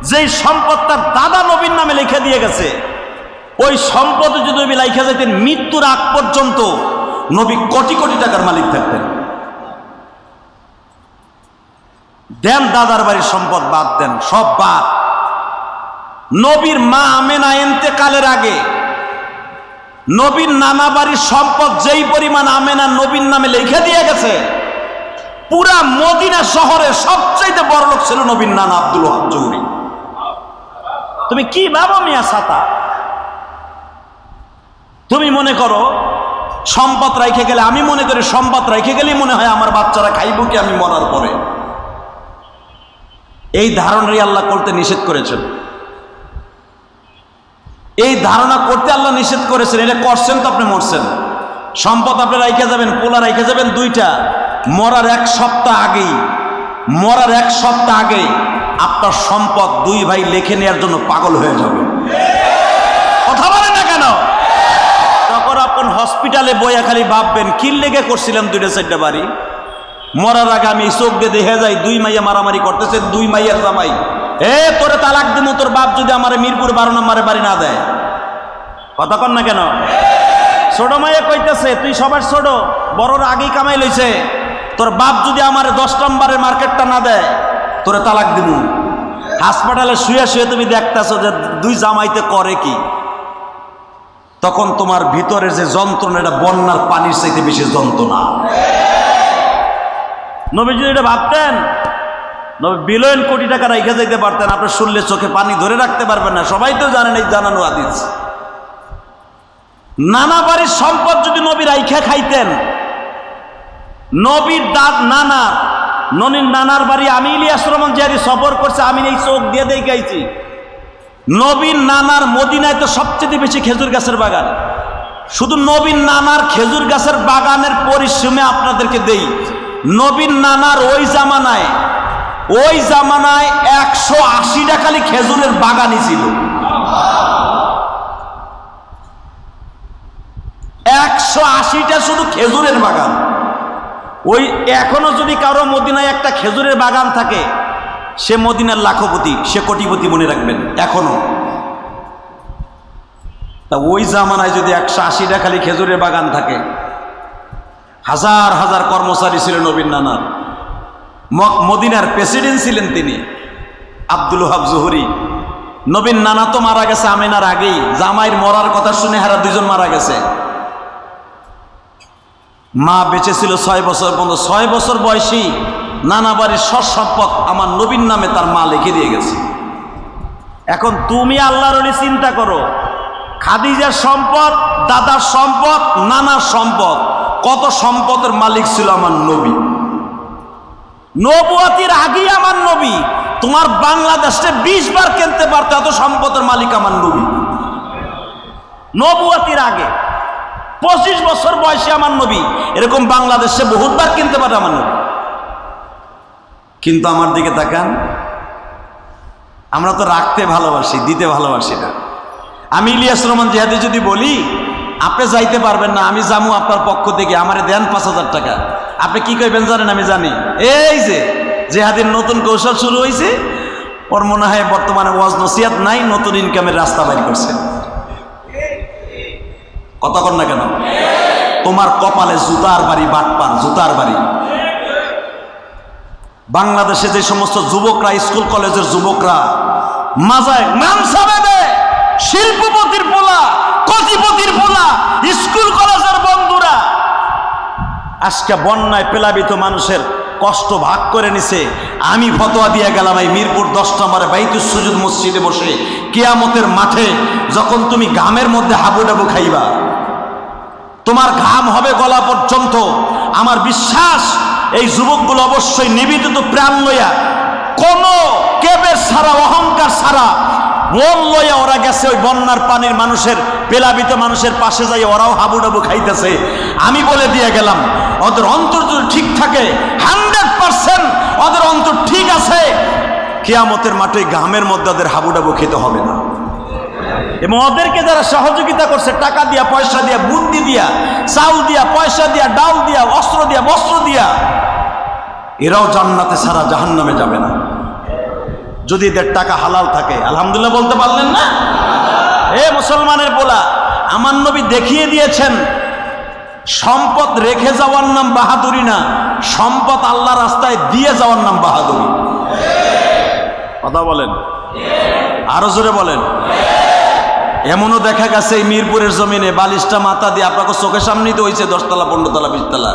যেই সম্পদ তার দাদা নবীর নামে লিখে দিয়ে গেছে, ওই সম্পদ যদি নবী লিখে যেতেন, মৃত্যুর আগ পর্যন্ত নবী কোটি কোটি টাকার মালিক থাকতেন। দেন দাদার বাড়ির সম্পদ বাদ দেন, সব বাদ। নবীর মা আমেনা ইন্তেকালের আগে নবীর নানা বাড়ির সম্পদ যেই পরিমাণ আমেনা নবীর নামে লিখে দিয়ে গেছে, পুরা মদিনা শহরে সবচাইতে বড় লোক ছিল নবীর নানা আব্দুল ওয়াহাব জৌহরী। তুমি কি ভাবো মিয়া ছাতা? তুমি মনে করো সম্পদ রাইখে গেলে, আমি মনে করি সম্পদ রাইখে গেলেই মনে হয় আমার বাচ্চারা খাইব কি আমি মরার পরে। এই ধারণাই আল্লাহ করতে নিষেধ করেছেন। এই ধারণা করতে আল্লাহ নিষেধ করেছেন, এটা করছেন তো আপনি মরছেন। সম্পদ আপনি রাইখে যাবেন, পোলা রাইখে যাবেন দুইটা, মরার 1 সপ্তাহ আগেই, মরার 1 সপ্তাহ আগেই আপনার সম্পদ 2 ভাই লিখে নেওয়ার জন্য পাগল হয়ে যাবে। কথা বলেন না কেন? তখন আপন হসপিটালে বইয়া খালি ভাববেন, কি লেগে করছিলাম 2-4টা বাড়ি, মরার আগে আমি চোখ দিয়ে দেখে যাই 2 মাইয়া মারামারি করতেছে, 2 মাইয়ার জামাই, তোরে তালাক দিব তোর বাপ যদি আমার মিরপুর 12 নম্বরে বাড়ি না দেয়। কথা কন না কেন? ছোট মাইয়া কইতেছে, তুই সবার ছোট, বড়র আগেই কামাই লইছে, তোর বাপ যদি আমার 10 নম্বরের মার্কেটটা না দেয় তোরে তালাক দিব। হাসপাতালে শুয়ে শুয়ে তুমি দেখতেছো যে 2 জামাইতে করে কি, তখন তোমার ভিতরের যে যন্ত্রণা, এটা বন্যার পানির চাইতে বেশি যন্ত্রণা। নবী যদি এটা ভাবতেন, নবী বিলিয়ন কোটি টাকা রাইখা যাইতে পারতেন। আপনি শুনলে চোখে পানি ধরে রাখতে পারবেন না। সবাই তো জানেন এই জানানো হাদিস। নানা বাড়ির সম্পদ যদি নবী রাইখা খাইতেন, নবীর নবীর নানার বাড়ি আমি ইলিয়াস রহমান জিয়ারি সফর করছে, আমি এই চোখ দিয়ে দেখাইছি। নবীর নানার মদিনায় তো সবচেয়ে বেশি খেজুর গাছের বাগান। শুধু নবীর নানার খেজুর গাছের বাগানের পরিশ্রমে আপনাদেরকে দেই, নবীর নানার ওই জামানায় 180টা খালি খেজুরের বাগানই ছিল। 180টা শুধু খেজুরের বাগান। ওই এখনো যদি কারো মদিনায় একটা খেজুরের বাগান থাকে, সে মদিনার লাখপতি, সে কোটিপতি, মনে রাখবেন এখনো। তা ওই জামানায় যদি 180টা খালি খেজুরের বাগান থাকে, হাজার হাজার কর্মচারী ছিল নবীর নানার। মদিনার প্রেসিডেন্ট ছিলেন তিনি, আব্দুল ওয়াহাব জৌহরী। নবীর নানা তো মারা গেছে আমেনার আগেই, জামাইয়ের মরার কথা শুনে হারা 2 জন মারা গেছে। মা বেঁচে ছিল 6 বছর পর্যন্ত। 6 বছর বয়সী নানা বাড়ির সব সম্পদ আমার নবীর নামে তার মা লিখে দিয়ে গেছে। এখন তুমি আল্লাহর ওলি চিন্তা করো, খাদিজার সম্পদ, দাদার সম্পদ, নানার সম্পদ, কত সম্পদের মালিক ছিল আমার নবী। নবুয়তির আগেই আমার নবী তোমার বাংলাদেশে 20 বার কিনতে পারত, এত সম্পদের মালিক আমার নবী। নবুয়তির আগে 25 বছর বয়সে আমার নবী এরকম বাংলাদেশে বহুতবার কিনতে পারে আমার নবী। কিন্তু আমার দিকে তাকান, আমরা তো রাখতে ভালোবাসি, দিতে ভালোবাসি না। আমি ইলিয়াস রহমান জিহাদি যদি বলি আপনি যাইতে পারবেন না, আমি যাবো আপনার পক্ষ থেকে, আমারে দেন 5,000 টাকা, আপনি কি কইবেন জানেন? আমি জানি এই যে জিহাদির নতুন কৌশল শুরু হয়েছে, ওর মনে হয় বর্তমানে ওয়াজ নসিহত নাই, নতুন ইনকামের রাস্তা বাইর করছে। কথা কর না কেন? তোমার কপালে জুতার বাড়ি, বাটপার জুতার বাড়ি। বাংলাদেশে যে সমস্ত যুবকরা, স্কুল কলেজের যুবকরা মাজায় নামসাবে দেয়, শিল্পপতির পোলা, কোটিপতির পোলা, স্কুল কলেজের বন্ধুরা আজকে বন্যায় প্লাবিত মানুষের কষ্ট ভাগ করে নিছে। আমি ফতোয়া দিয়ে গেলাম এই মিরপুর 10 নম্বরে বাইতুস সুজুদ মসজিদে বসে, কিয়ামতের মাঠে যখন তুমি ঘামের মধ্যে হাবুডাবু খাইবা, তোমার ঘাম হবে গলা পর্যন্ত, আমার বিশ্বাস এই যুবকগুলো অবশ্যই নিবেদিত প্রাণ লইয়া, কোন কেবের ছাড়া, অহংকার ছাড়া মন লইয়া ওরা গেছে ওই বন্যার পানির মানুষের, প্লাবিত মানুষের পাশে যাই ওরাও হাবুডাবু খাইতেছে। আমি বলে দিয়ে গেলাম ওদের অন্তর যদি ঠিক থাকে 100% ওদের অন্তর ঠিক আছে, কিয়ামতের মাঠে ঘামের মধ্যে ওদের হাবুডাবু খেতে হবে না। এবং ওদেরকে যারা সহযোগিতা করছে টাকা দিয়া, পয়সা দিয়া, বুদ্ধি দিয়া, চাউল দিয়া, পয়সা দিয়া, ডাল দিয়া, অস্ত্র দিয়া, বস্ত্র দিয়া, এরাও জান্নাতে ছাড়া জাহান্নামে যাবে না যদি এদের টাকা হালাল থাকে। আলহামদুলিল্লাহ বলতে পারলেন না? এ মুসলমানের পোলা, আমার নবী দেখিয়ে দিয়েছেন সম্পদ রেখে যাওয়ার নাম বাহাদুরি না, সম্পদ আল্লাহ রাস্তায় দিয়ে যাওয়ার নাম বাহাদুরি। কথা বলেন, আরো জোরে বলেন। এমনও দেখা গেছে এই মিরপুরের জমিনে বালিশটা মাথা দিয়ে, আপনাকে চোখের সামনেই তো হয়েছে 10 তলা 15 তলা 20 তলা।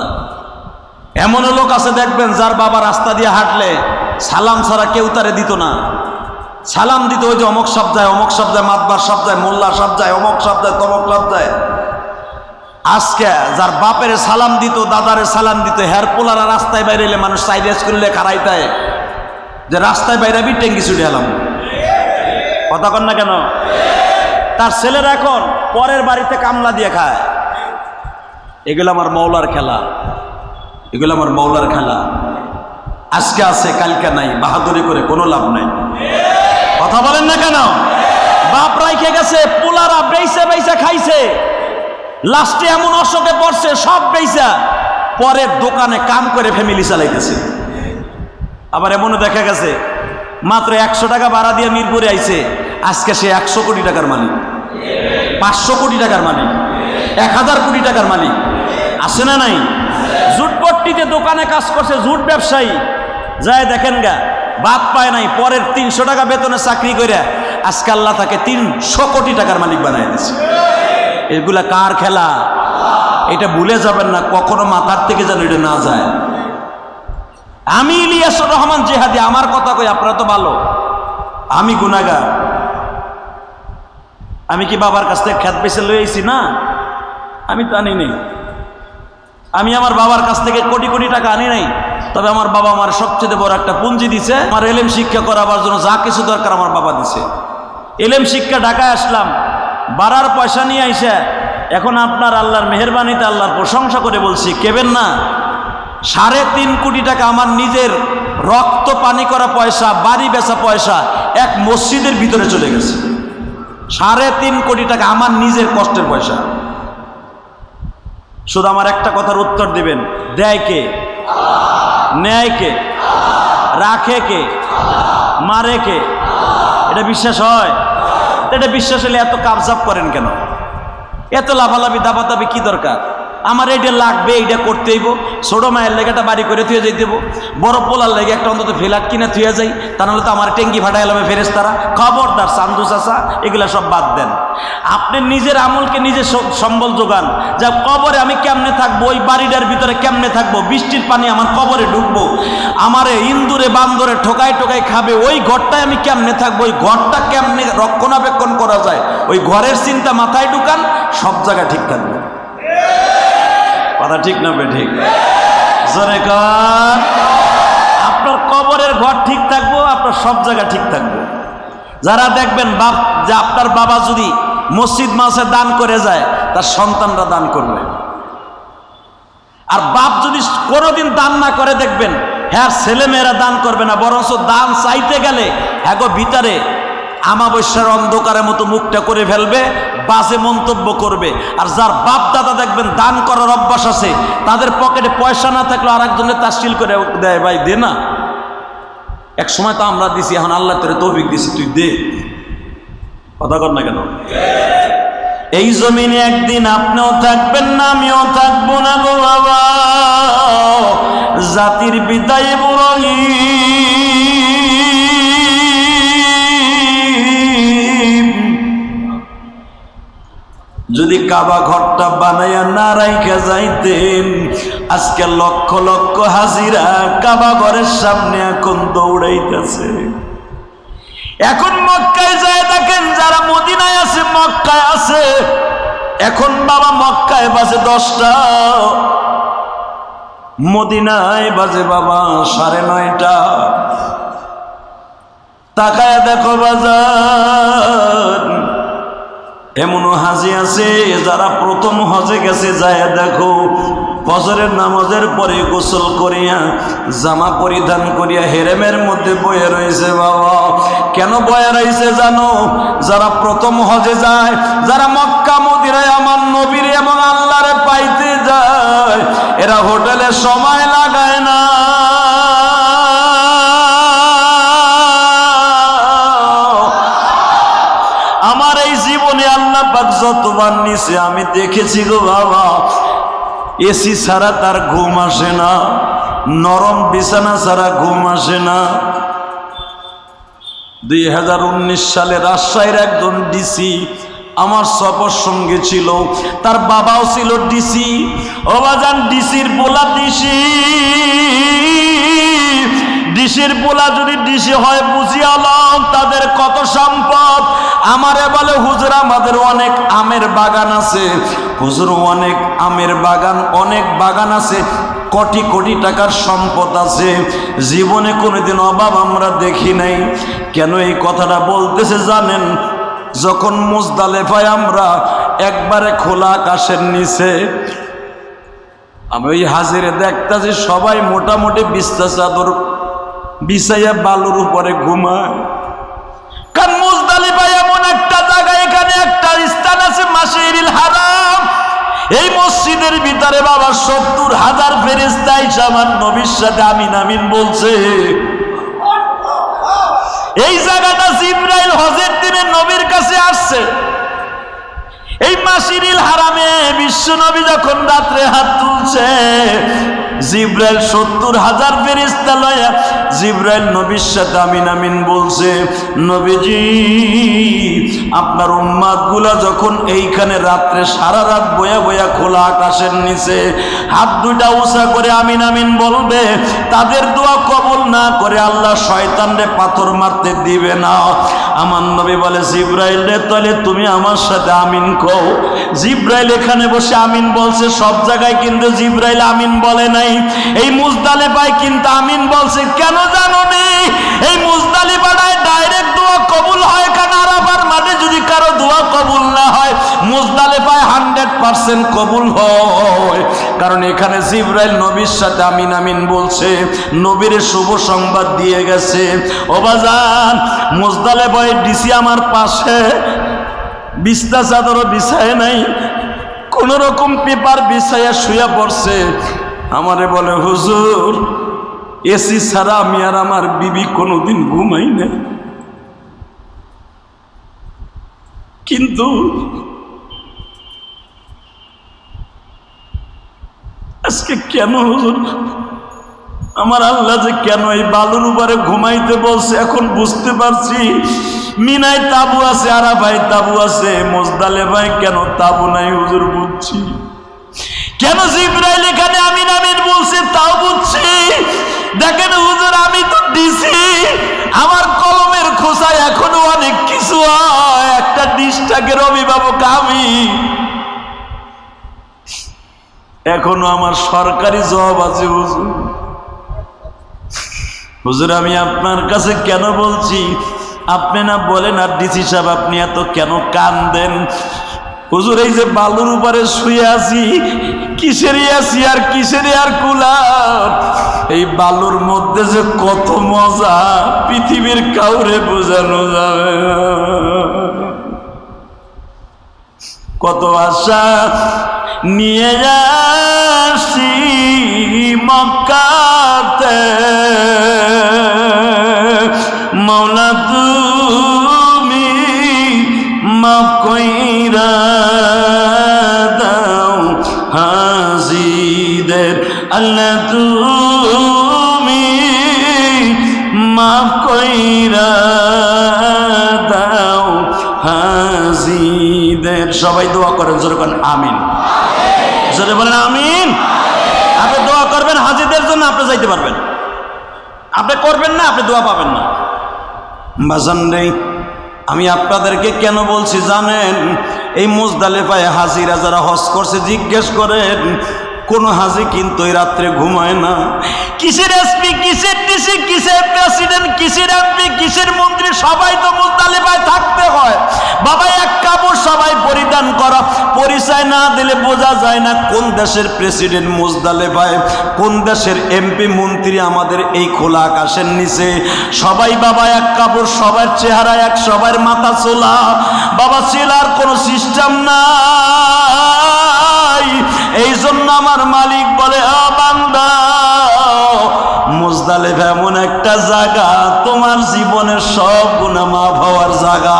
এমনও লোক আছে দেখবেন যার বাবা রাস্তা দিয়ে হাঁটলে সালাম ছাড়া কেউ তারে দিত না, সালাম দিত ওই যে অমক সব যায়, অমক সব যায়, মাতবার সব যায়, মোল্লা সব যায়, অমক সব যায়, তমক সব যায়। আজকে যার বাপের সালাম দিত, দাদারে সালাম দিত, হের পোলারা রাস্তায় বাইরে এলে মানুষ সাইডেস করলে খারাইতায় যে রাস্তায় বাইরে বি টেঙ্গি ছুটে এলাম। কথা কন না কেন? তার ছেলেরা এখন পরের বাড়িতে কামলা দিয়ে খায়। এগুলো আমার মৌলার খেলা, এগুলো আমার মৌলার খেলা। আজকে আছে কালকে নাই, বাহাদুরি করে কোনো লাভ নাই। কথা বলেন না কেন? বাপ রাইখে গেছে, পোলারা বেইসা বেইসা খাইছে, লাস্টে এমন অসুখে পড়ছে সব বেইসা পরের দোকানে কাম করে ফ্যামিলি চালাইতেছে। আবার এমনও দেখা গেছে মাত্র 100 টাকা ভাড়া দিয়ে মিরপুরে আইছে, আজকে সে 100 কোটি টাকার মালিক, 500 কোটি টাকার মালিক, 1000 কোটি টাকার মালিক। আছে না নাই? জুটপট্টিতে দোকানে কাজ করছে, জুট ব্যবসায়ী, যায় দেখেন গা বাদ পায় নাই, পরের 300 টাকা বেতনে চাকরি করে আজকে আল্লাহ তাকে 300 কোটি টাকার মালিক বানায় দিচ্ছে। এগুলা কার খেলা? এটা ভুলে যাবেন না, কখনো মাথার থেকে যেন এটা না যায়। আমি ইলিয়াসুর রহমান জিহাদি, আমার কথা কই, আপনারা তো ভালো, আমি গুনাহগার। আমি কি বাবার কাছ থেকে খেত বেচে লই আইছি? না, আমি তো আনি নাই। আমি আমার বাবার কাছ থেকে কোটি কোটি টাকা আনি নাই। তবে আমার বাবা আমার সবচেয়ে বড় একটা পুঁজি দিছে, আমার এলেম শিক্ষা করাবার জন্য যা কিছু দরকার আমার বাবা দিছে। এলেম শিক্ষা ঢাকায় আসলাম, বাড়ার পয়সা নিয়ে আইসা এখন আপনার আল্লাহর মেহেরবানিতে আল্লাহর প্রশংসা করে বলছি, কেবেন না 3.5 কোটি টাকা আমার নিজের রক্ত পানি করা পয়সা, বাড়ি বেচা পয়সা এক মসজিদের ভিতরে চলে গেছে। 3.5 কোটি টাকা আমার নিজের কষ্টের পয়সা। শুধু আমার একটা কথার উত্তর দিবেন, দেয় কে? নেয় কে? রাখে কে? মারে কে? এটা বিশ্বাস হয়? এটা বিশ্বাস হলে এত কাবজাব করেন কেন? এত লাফালাফি দাবাদাবি কি দরকার? আমার এইটা লাগবে, এইটা করতে হইব। ছোট মায়ের লেগে একটা বাড়ি করে থুয়ে যাই দেবো, বড় পোলার লেগে একটা অন্তত ফ্ল্যাট কিনে থুয়ে যাই, তা নাহলে তো আমার ট্যাঙ্কি ফাটাই এলামে ফেরেশতারা। খবরদার চান্দু চাচা, এগুলা সব বাদ দেন। আপনি নিজের আমলকে নিজে সম্বল যোগান। যা কবরে আমি কেমনে থাকবো, ওই বাড়িটার ভিতরে কেমনে থাকবো, বৃষ্টির পানি আমার কবরে ঢুকবো, আমারে ইন্দুরে বান্দরে ঠোকাই টোকাই খাবে, ওই ঘরটায় আমি কেমনে থাকবো, ওই ঘরটা কেমনে রক্ষণাবেক্ষণ করা যায়, ওই ঘরের চিন্তা মাথায় ঢুকান, সব জায়গা ঠিক থাকবে। কথা ঠিক না ঠিক? জোরে কান। আপনার কবরের ঘর ঠিক থাকবো, আপনার সব জায়গা ঠিক থাকবো। যারা দেখবেন বাপ, যে আপনার বাবা যদি মসজিদ মাসে দান করে যায়, তার সন্তানরা দান করবে। আর বাপ যদি কোনোদিন দান না করে, দেখবেন হ্যাঁ ছেলেমেয়েরা দান করবে না, বরঞ্চ দান চাইতে গেলে হ্যাঁ ভিতরে আমাবস্যার অন্ধকারের মতো মুখটা করে ফেলবে, বাজে মন্তব্য করবে। আর যার বাপ দাদা দেখবেন দান করার অভ্যাস আছে, তাদের পকেটে পয়সা না থাকলে আর একজনের তাসকিল করে দেয়, ভাই দে না। এক সময় তো আমরা দিছি, এখন আল্লাহ তোরে তৌফিক দিছি, তুই দে। কথা কর না কেন? এই জমিনে একদিন আপনিও থাকবেন না, আমিও থাকবো না গো বাবা। জাতির বিদায় ইব্রাহিম যদি কাবা ঘরটা বানাইয়া না রাইখা যাইতেন, আজকে লক্ষ লক্ষ হাজিরা কাবা ঘরের সামনে এখন দৌড়াইতেছে। এখন মক্কায় যায় দেখেন, যারা মদিনায় আছে মক্কায় আছে। এখন বাবা মক্কায় বাজে 10টা, মদিনায় বাজে বাবা 9:30। তাকায় দেখো বাজার, এমনও হাজি আছে যারা প্রথম হজে গেছে, যায় দেখো ফজরের নামাজের পরে গোসল করিয়া জামা পরিধান করিয়া হেরেমের মধ্যে বয়ে রয়েছে। বাবা কেন বয়ে রয়েছে জানো? যারা প্রথম হজে যায়, যারা মক্কা মদিনায় আমার নবীর এবং আল্লাহরে পাইতে যায়, এরা হোটেলে সময় লাগায় না। আমার এই জীবনে আল্লাহ পাক যতবার নিছে আমি দেখেছি গো বাবা, এসি ছাড়া তার ঘুম আসে না, নরম বিছানা ছাড়া ঘুম আসে না। 2019 সালে রাজশাহীর একজন ডিসি আমার সফর সঙ্গে ছিল, তার বাবাও ছিল ডিসি। ওবাজান ডিসির পোলা ডিসির পোলা যদি ডিসি হয় বুঝিয়া লও তাদের কত সম্পদ। আমারে বলে হুজুর আমাদের অনেক আমের বাগান আছে। হুজুর অনেক আমের বাগান, অনেক বাগান আছে, কোটি কোটি টাকার সম্পদ আছে, জীবনে কোনোদিন অভাব আমরা দেখি নাই। কেন এই কথাটা বলতেছে জানেন? যখন মুজদালেফায় আমরা একবারে খোলা আকাশের নিচে, আমি ওই হাজিরে দেখতাছি সবাই মোটামুটি বিছনা চাদর বিছাইয়া বালুর উপরে ঘুমায়। কারণ মুজদালিফায় এমন একটা জায়গা, এখানে একটা স্থান আছে মাশারিল হারাম, এই মসজিদের ভিতরে বাবা 70,000 ফেরেশতা এসে আমার নবীর সাথে আমিন আমিন বলছে। এই জায়গাটা জিবরাইল হজের দিনে নবীর কাছে আসছে। এই মাশারিল হারামে বিশ্ব নবী যখন রাত্রে হাত তুলছে, জিবরাইল 70,000 ফেরেশতা লয়া জিবরাইল নবীর সাথে আমিন আমিন বলছে। নবীজি আপনার উম্মাতগুলা যখন এইখানে রাত্রে সারা রাত বয়া বয়া খোলা আকাশের নিচে হাত দুইটা উঁচা করে আমিন আমিন বলবে, তাদের দোয়া কবুল না করে আল্লাহ শয়তানরে পাথর মারতে দিবে না। আমার নবী বলে জিবরাইল রে তাহলে তুমি আমার সাথে আমিন কও। জিবরাইল এখানে বসে আমিন বলছে, সব জায়গায় কিন্তু জিবরাইল আমিন বলে নাই, এই মুজদালিফায় কিন্তু আমিন বলছে। কেন জানো নি? এই মুজদালিফায় ডাইরেক্ট দোয়া কবুল হয়, কারণ আরাফার মাঠে যদি কারো দোয়া কবুল না হয় মুজদালিফায় 100% কবুল হয়, কারণ এখানে জিবরাইল নবীর সাথে আমিন আমিন বলছে, নবীর শুভ সংবাদ দিয়ে গেছে। ও বাজান মুজদালিফায় ডিসি আমার পাশে বিছনা চাদরও বিছায় নাই, কোন রকম পেপার বিছাইয়া শুয়ে পড়ছে। আমারে বলে হুজুর এসি ছাড়া আমি আর আমার বিবি কোনোদিন ঘুমাই না, কিন্তু আজকে কেন হুজুর আমার আল্লাহ যে কেন এই বালুর উপরে ঘুমাইতে বলছে এখন বুঝতে পারছি। মিনায় তাবু আছে, আরাফায় তাবু আছে, মুজদালিফায় কেন তাবু নাই হুজুর বুঝছি। কেন জিবরাইল এখানে আমিন আমিন বলছে তাও বুঝছি। দেখেন হুজুর আমি তো ডিসি, আমার কলমের খোসায় এখনো অনেক কিছু হয়, একটা ডিস্টাকের অভিভাবক আমি, এখনো আমার সরকারি জব আছে হুজুর। হুজুর আমি আপনার কাছে কেন বলছি, আপনি না বলেন আর ডিসি সাহেব আপনি এত কেন কান দেন? হুজুর এই যে বালুর উপরে শুয়ে আছি, কিসেরই আছি আর কিসেরই আর কুলার, এই বালুর মধ্যে যে কত মজা পৃথিবীর কাউরে বোঝানো যাবে না। কত আশা নিয়ে যাচ্ছি মক্কাতে, মওলা তুমি মাফ কইরা দাও হাজিদের, আল্লাহ তুমি মাফ কইরা দাও হাজিদের। সবাই দোয়া করেন, জোরে বলেন আমিন, জোরে বলেন আমিন। আপনি দোয়া করবেন হাজিদের জন্য, আপনি যাইতে পারবেন। আপনি করবেন না, আপনি দোয়া পাবেন না। বাজান রে, আমি আপনাদেরকে কেন বলছি জানেন? এই মুজদালিফায় হাজিরা যারা হজ করছে জিজ্ঞেস করেন, কোন হাজি কিন্তু এই রাত্রে ঘুমায় না। কিসের এসপি, কিসের ডিসি, কিসের প্রেসিডেন্ট, কিসের এমপি, কিসের মন্ত্রী, সবাই তো মুজদালিফায় থাকতে হয়। বাবা এক কাপড় সবাই পরিধান করা, পরিচয় না দিলে বোঝা যায় না কোন দেশের প্রেসিডেন্ট মুজদালিফায়, কোন দেশের এমপি মন্ত্রী আমাদের এই খোলা আকাশের নিচে। সবাই বাবা এক কাপড়, সবার চেহারা এক, সবার মাথা চোলা। বাবা চেলার কোনো সিস্টেম নাই। এই জন্য আমার মালিক বলে, আ বান্দা, মুজদালিফা এমন একটা জায়গা, তোমার জীবনের সব গুনাহ মাফ হওয়ার জায়গা।